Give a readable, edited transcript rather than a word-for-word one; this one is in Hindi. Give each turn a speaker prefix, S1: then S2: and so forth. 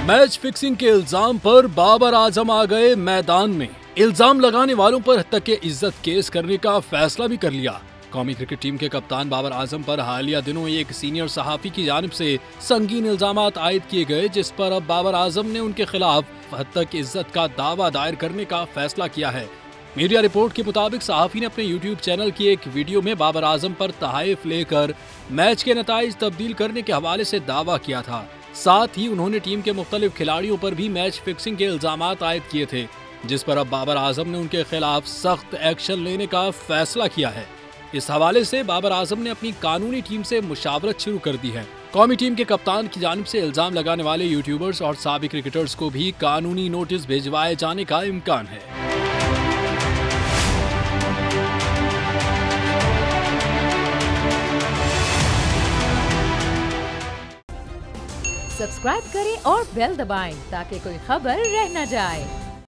S1: मैच फिक्सिंग के इल्जाम पर बाबर आजम आ गए मैदान में। इल्जाम लगाने वालों पर तक के इज्जत केस करने का फैसला भी कर लिया। कौमी क्रिकेट टीम के कप्तान बाबर आजम पर हालिया दिनों एक सीनियर सहाफी की जानिब से संगीन इल्जामात आयद किए गए, जिस पर अब बाबर आजम ने उनके खिलाफ हद तक इज्जत का दावा दायर करने का फैसला किया है। मीडिया रिपोर्ट के मुताबिक सहाफी ने अपने यूट्यूब चैनल की एक वीडियो में बाबर आजम पर तहाइफ लेकर मैच के नताइज तब्दील करने के हवाले से दावा किया था। साथ ही उन्होंने टीम के मुख्तलिफ खिलाड़ियों पर भी मैच फिक्सिंग के इल्जामात आयद किए थे, जिस पर अब बाबर आजम ने उनके खिलाफ सख्त एक्शन लेने का फैसला किया है। इस हवाले से बाबर आजम ने अपनी कानूनी टीम से मुशावरत शुरू कर दी है। कौमी टीम के कप्तान की जानिब से इल्जाम लगाने वाले यूट्यूबर्स और साबिक क्रिकेटर्स को भी कानूनी नोटिस भिजवाए जाने का इम्कान है।
S2: सब्सक्राइब करें और बेल दबाएं ताकि कोई खबर रह न जाए।